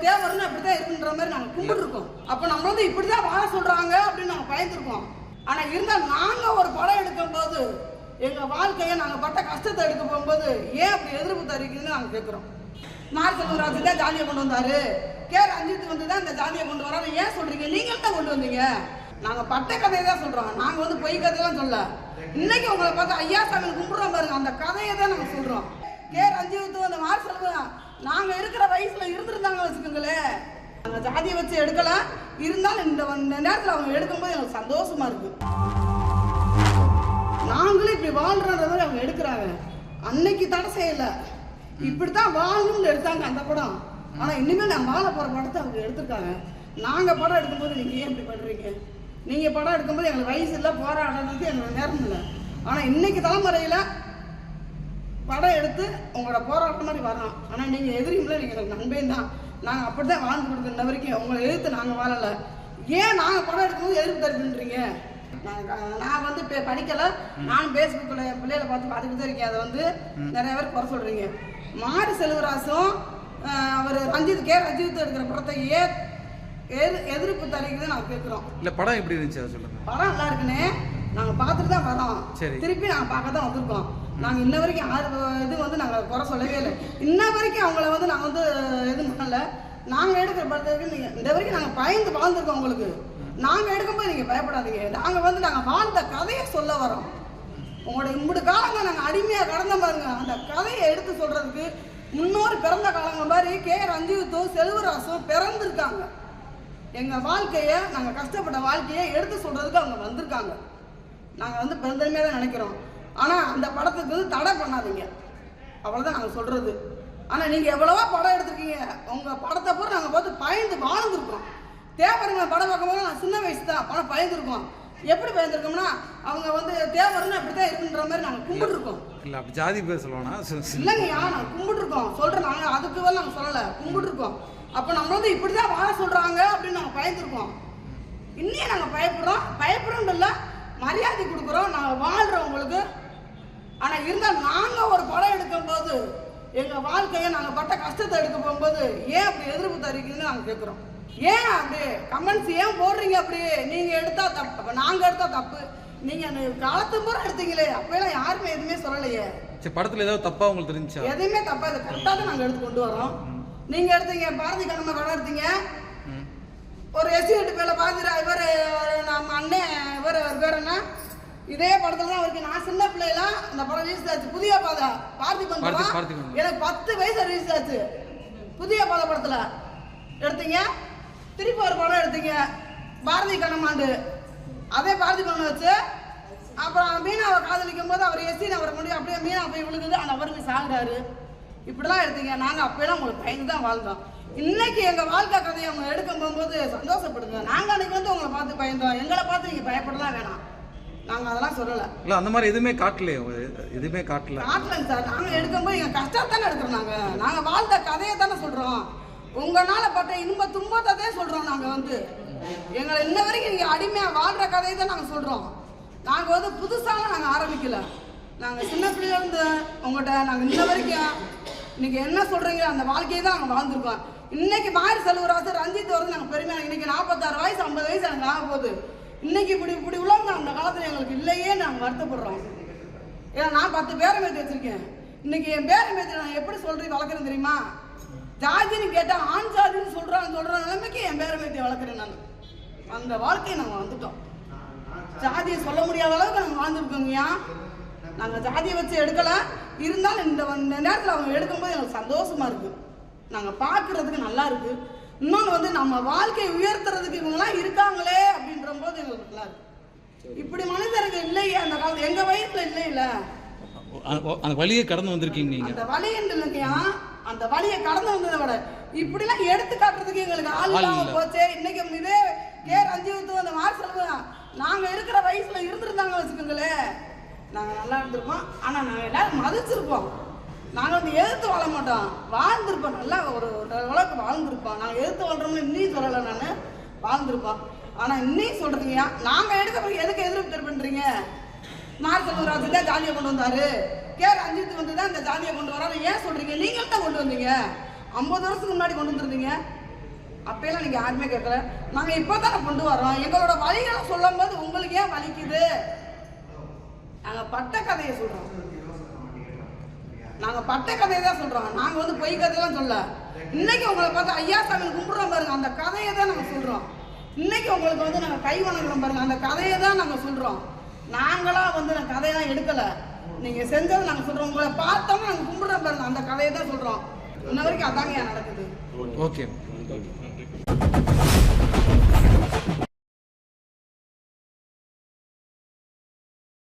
தேவர்னு அப்படிதான் இருக்குன்ற மாதிரி நாங்கள் கும்பிட்டுருக்கோம். அப்போ நம்ம வந்து இப்படிதான் வாழ சொல்றாங்க அப்படின்னு நாங்கள் பயந்துருக்கோம். ஆனால் இருந்தால் நாங்கள் ஒரு படம் எடுக்கும் போது எங்கள் வாழ்க்கையை நாங்கள் பட்ட கஷ்டத்தை எடுக்க போகும்போது ஏன் அப்படி எதிர்ப்பு தெரிவிக்குதுன்னு நாங்கள் கேட்குறோம். நார் செல்வராஜ் தான் ஜாதியை கொண்டு வந்தாரு, கே ரஞ்சித் வந்து தான் இந்த ஜாதியை கொண்டு வராரு ஏன் சொல்றீங்க? நீங்கள் தான் கொண்டு வந்தீங்க. நாங்கள் பட்ட கதையை தான் சொல்கிறோம், நாங்கள் வந்து பொய் கதையெல்லாம் சொல்ல. இன்னைக்கு உங்களை பார்த்து ஐயா சாமி கும்பிட்றோம் பாருங்க, அந்த கதையை தான் நாங்கள் சொல்கிறோம். கே ரஞ்சித் அந்த நார் செல்வம் நாங்கள் இருக்கிற வயசில் இருந்திருந்தாங்க வச்சுக்கோங்களேன், நாங்கள் ஜாதியை வச்சு எடுக்கலாம். இருந்தாலும் இந்த நேரத்தில் அவங்க எடுக்கும்போது எனக்கு சந்தோஷமா இருக்கு. நாங்களும் இப்படி வாழ்றன்ற மாதிரி அவங்க எடுக்கிறாங்க. அன்னைக்கு தடை செய்யலை, இப்படித்தான் வாழணும்னு எடுத்தாங்க அந்த படம். ஆனால் இனிமேல் நான் வாழ போகிற படத்தை அவங்க எடுத்திருக்காங்க. நாங்கள் படம் எடுக்கும்போது நீங்கள் ஏன் இப்படி பண்ணுறீங்க? நீங்கள் படம் எடுக்கும்போது எங்களுக்கு வயசு இல்லை, போராடுறதுக்கு எங்களுக்கு நேரம் இல்லை. ஆனால் இன்னைக்கு தலைமுறையில் படம் எடுத்து உங்களோட போராட்டம் மாதிரி வரலாம். ஆனால் நீங்கள் எதிரிங்களே, நீங்கள் எனக்கு நண்பன் தான். நாங்கள் அப்படி தான் வாழ்ந்து கொடுக்குற வரைக்கும் உங்களை எதிர்த்து நாங்கள் வாழலை. ஏன் நாங்கள் படம் எடுக்கும்போது எதிர்ப்பு தருப்புன்றீங்க? நான் வந்து படிக்கலை, நான் ஃபேஸ்புக்கில் பிள்ளைகளை பார்த்துக்கிட்டு தான் இருக்கேன். அதை வந்து நிறைய பேர் குறை சொல்கிறீங்க. மாரி செல்வராசும் அவர் கே ரஞ்சித் எடுக்கிற படத்தை எதிர்ப்பு தருகிறது நாங்கள் கேட்குறோம். இல்லை படம் எப்படி இருந்துச்சு அதை சொல்லுங்கள். படம் நல்லா இருக்குன்னு நாங்கள் பார்த்துட்டு தான் வரோம். திருப்பி நாங்கள் பார்க்க தான் வந்திருக்கோம். நாங்கள் இன்ன வரைக்கும் இது வந்து நாங்கள் குறை சொல்லவே இல்லை. இன்ன வரைக்கும் அவங்கள வந்து நாங்கள் வந்து எதுவும் பண்ணலை. நாங்கள் எடுக்கிற படத்துக்கு நீங்கள் இந்த வரைக்கும் நாங்கள் பயந்து வாழ்ந்துருக்கோம். உங்களுக்கு நாங்கள் எடுக்கும்போது நீங்கள் பயப்படாதீங்க. நாங்கள் வந்து நாங்கள் வாழ்ந்த கதையை சொல்ல வரோம். உங்களோட இம்புடு காலங்கள் நாங்கள் அடிமையாக கடந்த பாருங்க, அந்த கதையை எடுத்து சொல்கிறதுக்கு முன்னோரு பிறந்த காலங்கள் மாதிரி கே ரஞ்சித்தும் செல்வராசும் பிறந்திருக்காங்க. எங்கள் வாழ்க்கையை, நாங்கள் கஷ்டப்பட்ட வாழ்க்கையை எடுத்து சொல்கிறதுக்கு அவங்க வந்திருக்காங்க. நாங்கள் வந்து பெருந்தன்மையாக தான் நினைக்கிறோம். ஆனால் அந்த படத்துக்கு வந்து தடை பண்ணாதீங்க, அவ்வளோதான் நாங்கள் சொல்கிறது. ஆனால் நீங்கள் எவ்வளவோ படம் எடுத்துருக்கீங்க, உங்கள் படத்தை பூரா நாங்கள் பார்த்து பயந்து வாழ்ந்துருக்கோம். தேவருங்க படம் பார்க்கும்போது நான் சின்ன வயசு தான் படம் பயந்துருக்கோம். எப்படி பயந்துருக்கோம்னா அவங்க வந்து தேவர்னு அப்படித்தான் இருக்குன்ற மாதிரி நாங்கள் கும்பிட்டுருக்கோம். இல்லை அப்படி ஜாதி பேர் சொல்லுவானா? இல்லைங்கய்யா, நாங்கள் கும்பிட்டுருக்கோம் சொல்கிறேன். நாங்கள் அதுக்கு வேலை நாங்கள் சொல்லலை, கும்பிட்டுருக்கோம். அப்போ நம்ம வந்து இப்படி தான் வாழ சொல்கிறாங்க அப்படின்னு நாங்கள் பயந்துருக்கோம். இன்னும் நாங்கள் பயப்படுறோம் இல்லை, மரியாதை கொடுக்குறோம், நாங்கள் வாழ்கிறவங்களுக்கு. ஆனால் இருந்தால் நாங்கள் ஒரு படம் எடுக்கும்போது எங்கள் வாழ்க்கையை நாங்கள் பட்ட கஷ்டத்தை எடுக்க போகும்போது ஏன் அப்படி எதிர்ப்பு தெரிவிக்குதுன்னு நாங்கள் கேட்குறோம். ஏன் அப்படி கமெண்ட்ஸ் ஏன் போடுறீங்க? அப்படி நீங்கள் எடுத்தால் தப்பு, அப்போ நாங்கள் எடுத்தால் தப்பு. நீங்கள் காலத்து பூரா எடுத்தீங்களே, அப்போலாம் யாருமே எதுவுமே சொல்லலையே. சரி, படத்தில் ஏதாவது தப்பாக உங்களுக்கு தெரிஞ்சா? எதுவுமே தப்பாக இல்லை, கரெக்டாக தான் நாங்கள் எடுத்து கொண்டு வரோம். நீங்கள் எடுத்தீங்க பாரதி கண்ணம்மா கடன் எடுத்தீங்க, ஒரு எஸ்சி பேர்ல பாதிரா இவர் நம்ம அண்ணன் இவர் பேர் என்ன, இதே படத்துல தான் இருக்கு. நான் சின்ன பிள்ளைலாம் இந்த படம் ரிலீஸ் ஆச்சு, புதிய பாதை பார்த்திபன் படம். எனக்கு 10 வயசு ரிலீஸ் ஆச்சு. புதிய பாதை படத்துல எடுத்தீங்க. திருப்பி ஒரு படம் எடுத்தீங்க பாரதி கண்ணம்மாண்டு, அதே பார்த்திபன் வச்சு. அப்புறம் மீனாவை காதலிக்கும் போது அவர் எஸ்சி நபரை முடியும், அப்படியே மீனா போய் விழுகுது, அந்த அவருக்கு சாகுறாரு. இப்படிலாம் எடுத்தீங்க. நாங்கள் அப்பெல்லாம் உங்களுக்கு பயந்து தான் வாழ்ந்தோம். இன்னைக்கு எங்கள் வாழ்க்கை கதையை அவங்க எடுக்கும் போகும்போது சந்தோஷப்படுங்க. நாங்கள் அன்னைக்கு வந்து உங்களை பார்த்து பயந்தோம், எங்களை பார்த்து நீங்கள் பயப்படலாம் வேணாம். நாங்கள் அதெல்லாம் சொல்லலை. இல்லை அந்த மாதிரி எதுவுமே காட்டலையே, எதுவுமே காட்டலைங்க சார். நாங்கள் எடுக்கும்போது எங்கள் கஷ்டம் தானே எடுக்கிறோம். நாங்கள் வாழ்ந்த கதையை தானே சொல்கிறோம். உங்களால் பட்ட இன்ப துன்பத்தை தான் சொல்கிறோம். நாங்கள் வந்து எங்களை இன்ன வரைக்கும் நீங்கள் அடிமையாக வாழ்கிற கதையை தான் நாங்கள் சொல்கிறோம். நாங்கள் வந்து புதுசாலாம் நாங்கள் ஆரம்பிக்கலை. நாங்கள் சின்ன பிள்ளைலேருந்து உங்கள்கிட்ட நாங்கள் இன்ன வரைக்கும் நீங்கள் என்ன சொல்கிறீங்க அந்த வாழ்க்கையை தான் நாங்கள் வாழ்ந்துருக்கோம். இன்னைக்கு மாரி செல்வராசு ரஞ்சித் வருது நாங்கள் பெருமையாக. இன்னைக்கு 46 வயசு 50 வயசு எனக்கு ஆக போகுது. இன்னைக்கு இப்படி உள்ளவங்க அந்த காலத்தில் எங்களுக்கு இல்லையே நாங்கள் வருத்தப்படுறோம். ஏன்னா நான் 10 பேரமேத்தி வச்சிருக்கேன். இன்னைக்கு என் பேரமேத்தி நான் எப்படி சொல்றேன் வளர்க்குறேன் தெரியுமா? ஜாதின்னு கேட்டால் ஆண் ஜாதின்னு சொல்ற நிலைமைக்கு என் பேரமேத்தியை வளர்க்குறேன் நான். அந்த வாழ்க்கையை நாங்கள் வந்துட்டோம். ஜாதியை சொல்ல முடியாத அளவுக்கு நாங்கள் வாழ்ந்துருக்கோங்கய்யா. நாங்கள் ஜாதியை வச்சு எடுக்கலை. இருந்தாலும் இந்த நேரத்தில் அவங்க எடுக்கும்போது எனக்கு சந்தோஷமா இருக்கு. நாங்கள் பார்க்குறதுக்கு நல்லா இருக்கு. இன்னொன்று வந்து நம்ம வாழ்க்கையை உயர்த்துறதுக்கு இவங்கெல்லாம் இருக்காங்களே அப்படின்ற போது எங்களுக்கு நல்லா இருக்கு. இப்படி மனிதர்கள் இல்லையே அந்த காலத்தில், எங்கள் வயசுல இல்லையில. அந்த வழியை கடந்து வந்திருக்கீங்க நீங்கள். அந்த வழி இல்லைங்கய்யா, அந்த வழியை கடந்து வந்ததை விட இப்படிலாம் எடுத்து காட்டுறதுக்கு எங்களுக்கு ஆள் இல்லாமல் போச்சு. இன்னைக்கு இதே கே ரஞ்சித் அந்த மாரி செல்வம் நாங்கள் இருக்கிற வயசுல இருந்திருந்தாங்க வச்சுக்கோங்களேன், நாங்கள் நல்லா இருந்திருப்போம். ஆனால் நாங்கள் எல்லாரும் மதிச்சிருப்போம். நாங்கள் வந்து எதிர்த்து வாழ மாட்டோம், வாழ்ந்துருப்போம். நல்லா ஒரு அளவுக்கு வாழ்ந்துருப்போம். நாங்கள் எதிர்த்து வாழ்றோம்னு இன்னும் சொல்லலை, நான் வாழ்ந்துருப்போம். ஆனால் இன்னும் சொல்கிறீங்க நாங்கள் எடுக்க போய் எதுக்கு எதிர்ப்பு தெரிவின்றீங்க? நார் செல்வராஜ் தான் ஜாதியை கொண்டு வந்தாரு, கே ரஞ்சித் வந்து தான் இந்த ஜாதியை கொண்டு வராரு ஏன் சொல்கிறீங்க? நீங்கள் தான் கொண்டு வந்தீங்க. 50 வருஷத்துக்கு முன்னாடி கொண்டு வந்துருந்தீங்க. அப்பெல்லாம் நீங்க யாருமே கேட்கல. நாங்க இப்பதானே கொண்டு வரோம். எங்களோட வழிகளை சொல்லும் போது உங்களுக்கு ஏன் வலிக்குது? நாங்க பட்ட கதையை சொல்றோம். நாங்க பட்ட கதையை தான் சொல்றோம். நாங்க வந்து பொய் கதையெல்லாம் சொல்ல. இன்னைக்கு உங்களை பார்த்து ஐயா சாமி கும்பிடுறோம் பாருங்க, அந்த கதையை தான் நாங்க சொல்றோம். இன்னைக்கு உங்களுக்கு வந்து நாங்க கை வணங்குறோம் பாருங்க, அந்த கதையை தான் நாங்க சொல்றோம். நாங்களா வந்து நாங்க கதையெல்லாம் எடுக்கல. நீங்க செஞ்சதை நாங்க சொல்றோம். உங்களை பார்த்தோம்னா நாங்க கும்பிடுறோம் பாருங்க, அந்த கதையை தான் சொல்றோம். இன்ன வரைக்கும் அதாங்க நடக்குது. ஓகே.